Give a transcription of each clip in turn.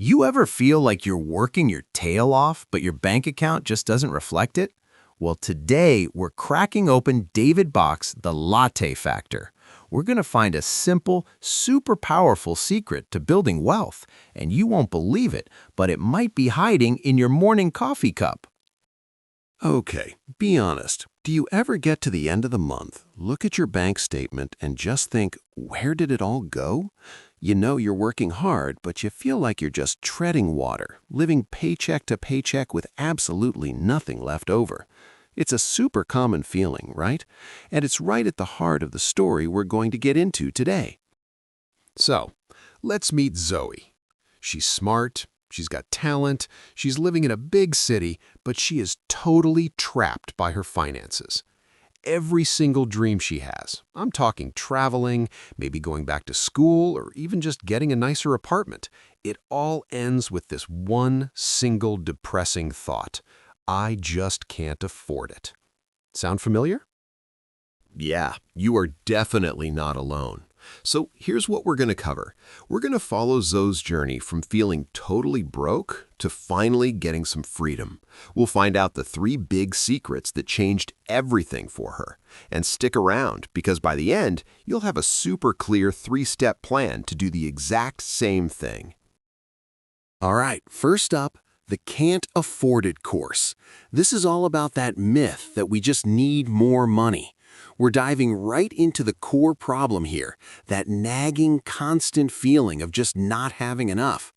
You ever feel like you're working your tail off, but your bank account just doesn't reflect it? Well, today we're cracking open David Bach's The Latte Factor. We're going to find a simple, super powerful secret to building wealth, and you won't believe it, but it might be hiding in your morning coffee cup. Okay, be honest. Do you ever get to the end of the month, look at your bank statement, and just think, where did it all go? You know you're working hard, but you feel like you're just treading water, living paycheck to paycheck with absolutely nothing left over. It's a super common feeling, right? And it's right at the heart of the story we're going to get into today. So, let's meet Zoe. She's smart, she's got talent, she's living in a big city, but she is totally trapped by her finances. Every single dream she has, I'm talking traveling, maybe going back to school, or even just getting a nicer apartment, it all ends with this one single depressing thought: I just can't afford it. Sound familiar? Yeah, you are definitely not alone. So here's what we're going to cover. We're going to follow Zoe's journey from feeling totally broke to finally getting some freedom. We'll find out the 3 big secrets that changed everything for her. And stick around, because by the end, you'll have a super clear 3-step plan to do the exact same thing. All right, first up, the Can't Afford It course. This is all about that myth that we just need more money. We're diving right into the core problem here, that nagging, constant feeling of just not having enough.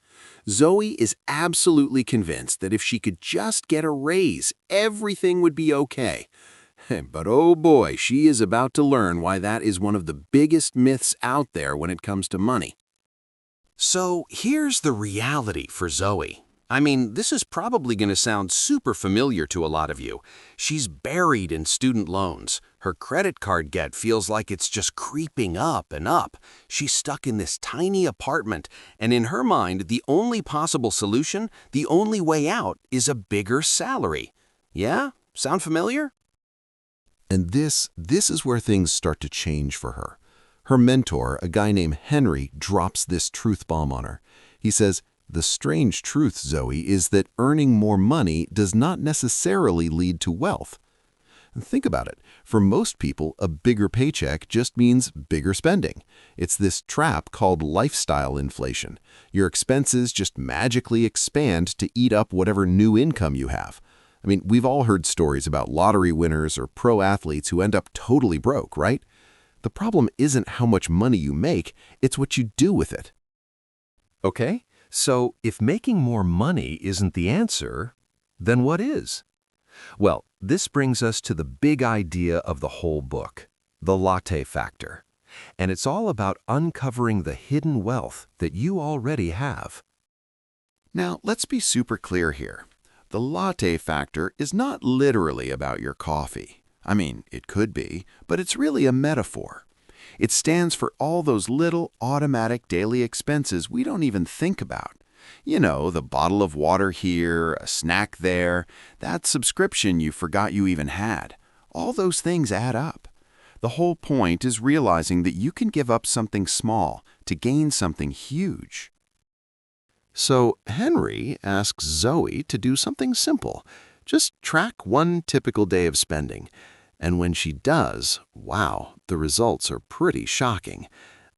Zoe is absolutely convinced that if she could just get a raise, everything would be okay. But oh boy, she is about to learn why that is one of the biggest myths out there when it comes to money. So here's the reality for Zoe. I mean, this is probably going to sound super familiar to a lot of you. She's buried in student loans. Her credit card debt feels like it's just creeping up and up. She's stuck in this tiny apartment, and in her mind, the only possible solution, the only way out, is a bigger salary. Yeah? Sound familiar? And this is where things start to change for her. Her mentor, a guy named Henry, drops this truth bomb on her. He says, "The strange truth, Zoe, is that earning more money does not necessarily lead to wealth." And think about it. For most people, a bigger paycheck just means bigger spending. It's this trap called lifestyle inflation. Your expenses just magically expand to eat up whatever new income you have. I mean, we've all heard stories about lottery winners or pro athletes who end up totally broke, right? The problem isn't how much money you make, it's what you do with it. Okay, so if making more money isn't the answer, then what is? Well, this brings us to the big idea of the whole book, the Latte Factor. And it's all about uncovering the hidden wealth that you already have. Now, let's be super clear here. The Latte Factor is not literally about your coffee. I mean, it could be, but it's really a metaphor. It stands for all those little automatic daily expenses we don't even think about. You know, the bottle of water here, a snack there, that subscription you forgot you even had. All those things add up. The whole point is realizing that you can give up something small to gain something huge. So Henry asks Zoe to do something simple. Just track one typical day of spending. And when she does, wow, the results are pretty shocking.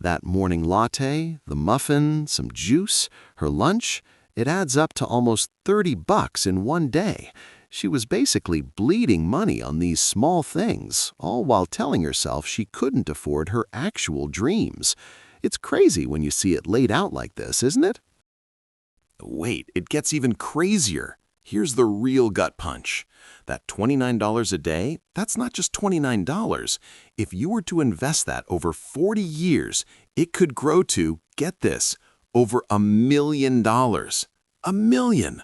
That morning latte, the muffin, some juice, her lunch, it adds up to almost $30 in one day. She was basically bleeding money on these small things, all while telling herself she couldn't afford her actual dreams. It's crazy when you see it laid out like this, isn't it? Wait, it gets even crazier. Here's the real gut punch. That $29 a day, that's not just $29. If you were to invest that over 40 years, it could grow to, get this, over $1 million. $1 million!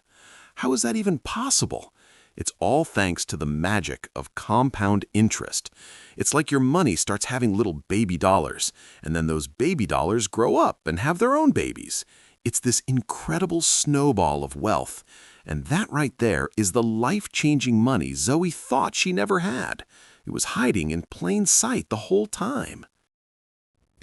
How is that even possible? It's all thanks to the magic of compound interest. It's like your money starts having little baby dollars, and then those baby dollars grow up and have their own babies. It's this incredible snowball of wealth. And that right there is the life-changing money Zoe thought she never had. It was hiding in plain sight the whole time.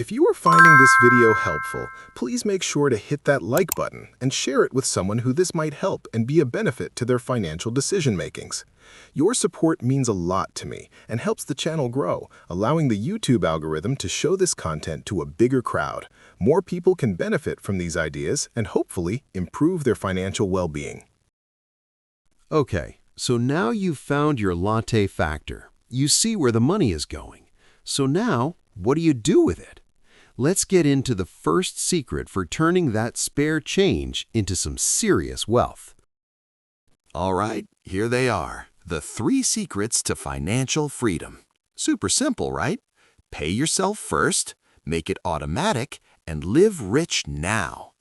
If you are finding this video helpful, please make sure to hit that like button and share it with someone who this might help and be a benefit to their financial decision-makings. Your support means a lot to me and helps the channel grow, allowing the YouTube algorithm to show this content to a bigger crowd. More people can benefit from these ideas and hopefully improve their financial well-being. Okay, so now you've found your latte factor. You see where the money is going. So now, what do you do with it? Let's get into the first secret for turning that spare change into some serious wealth. All right, here they are. The 3 secrets to financial freedom. Super simple, right? Pay yourself first, make it automatic, and live rich now.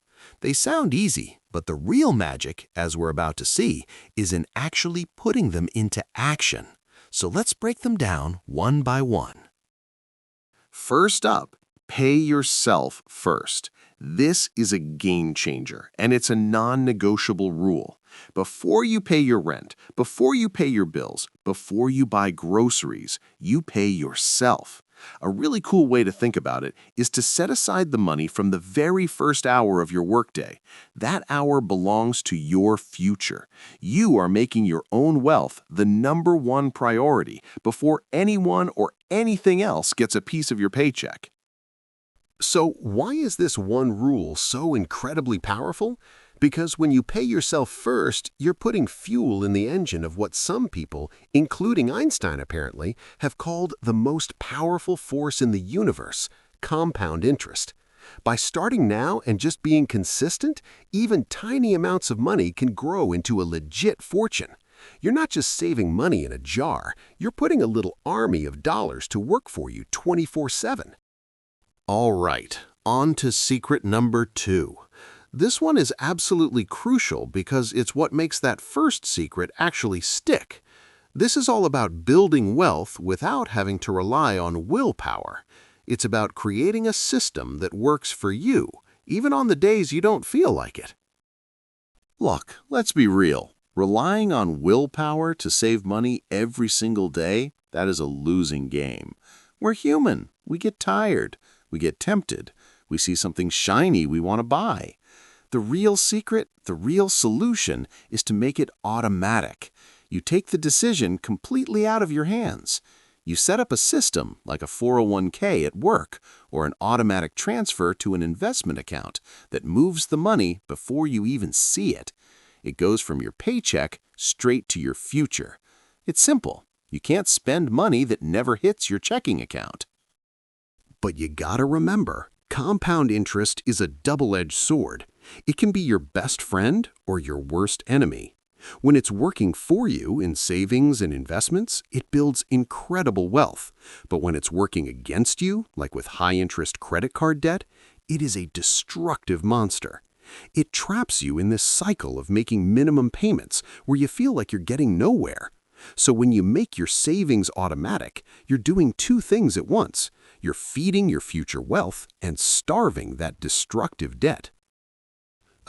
They sound easy, but the real magic, as we're about to see, is in actually putting them into action. So let's break them down one by one. First up, pay yourself first. This is a game changer, and it's a non-negotiable rule. Before you pay your rent, before you pay your bills, before you buy groceries, you pay yourself. A really cool way to think about it is to set aside the money from the very first hour of your workday. That hour belongs to your future. You are making your own wealth the #1 priority before anyone or anything else gets a piece of your paycheck. So why is this one rule so incredibly powerful? Because when you pay yourself first, you're putting fuel in the engine of what some people, including Einstein apparently, have called the most powerful force in the universe, compound interest. By starting now and just being consistent, even tiny amounts of money can grow into a legit fortune. You're not just saving money in a jar, you're putting a little army of dollars to work for you 24/7. All right, on to secret number 2. This one is absolutely crucial because it's what makes that first secret actually stick. This is all about building wealth without having to rely on willpower. It's about creating a system that works for you, even on the days you don't feel like it. Look, let's be real. Relying on willpower to save money every single day, that is a losing game. We're human. We get tired. We get tempted. We see something shiny we want to buy. The real secret, the real solution, is to make it automatic. You take the decision completely out of your hands. You set up a system like a 401k at work or an automatic transfer to an investment account that moves the money before you even see it. It goes from your paycheck straight to your future. It's simple. You can't spend money that never hits your checking account. But you gotta remember, compound interest is a double-edged sword. It can be your best friend or your worst enemy. When it's working for you in savings and investments, it builds incredible wealth. But when it's working against you, like with high-interest credit card debt, it is a destructive monster. It traps you in this cycle of making minimum payments where you feel like you're getting nowhere. So when you make your savings automatic, you're doing 2 things at once. You're feeding your future wealth and starving that destructive debt.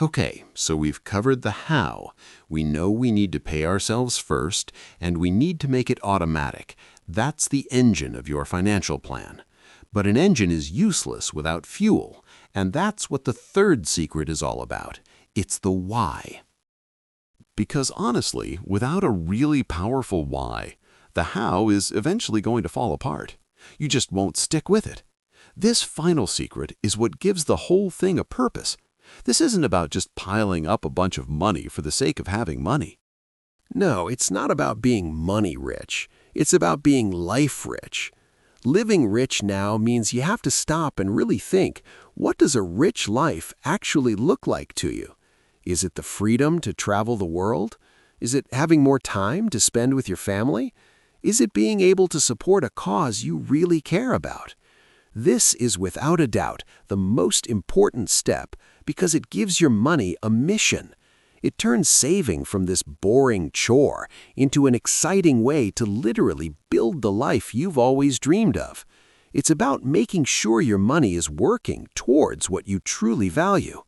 Okay, so we've covered the how. We know we need to pay ourselves first, and we need to make it automatic. That's the engine of your financial plan. But an engine is useless without fuel, and that's what the 3rd secret is all about. It's the why. Because honestly, without a really powerful why, the how is eventually going to fall apart. You just won't stick with it. This final secret is what gives the whole thing a purpose. This isn't about just piling up a bunch of money for the sake of having money. No, it's not about being money rich. It's about being life rich. Living rich now means you have to stop and really think, what does a rich life actually look like to you? Is it the freedom to travel the world? Is it having more time to spend with your family? Is it being able to support a cause you really care about? This is without a doubt the most important step because it gives your money a mission. It turns saving from this boring chore into an exciting way to literally build the life you've always dreamed of. It's about making sure your money is working towards what you truly value.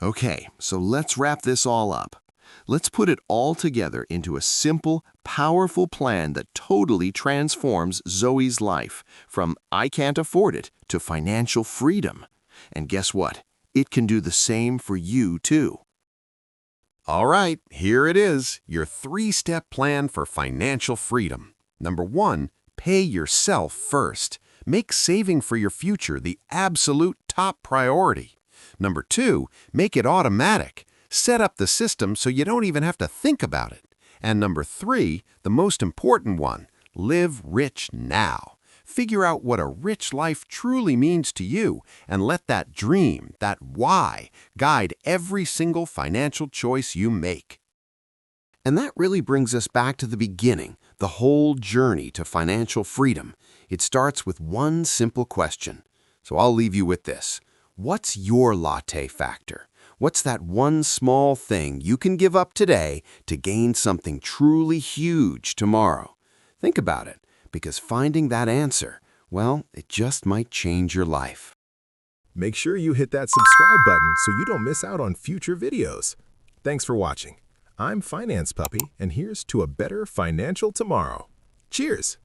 Okay, so let's wrap this all up. Let's put it all together into a simple, powerful plan that totally transforms Zoe's life from "I can't afford it" to financial freedom. And guess what? It can do the same for you, too. All right, here it is, your 3-step plan for financial freedom. Number 1, pay yourself first. Make saving for your future the absolute top priority. Number 2, make it automatic. Set up the system so you don't even have to think about it. And number 3, the most important one, live rich now. Figure out what a rich life truly means to you and let that dream, that why, guide every single financial choice you make. And that really brings us back to the beginning, the whole journey to financial freedom. It starts with one simple question. So I'll leave you with this. What's your latte factor? What's that one small thing you can give up today to gain something truly huge tomorrow? Think about it, because finding that answer, well, it just might change your life. Make sure you hit that subscribe button so you don't miss out on future videos. Thanks for watching. I'm Finance Puppy, and here's to a better financial tomorrow. Cheers!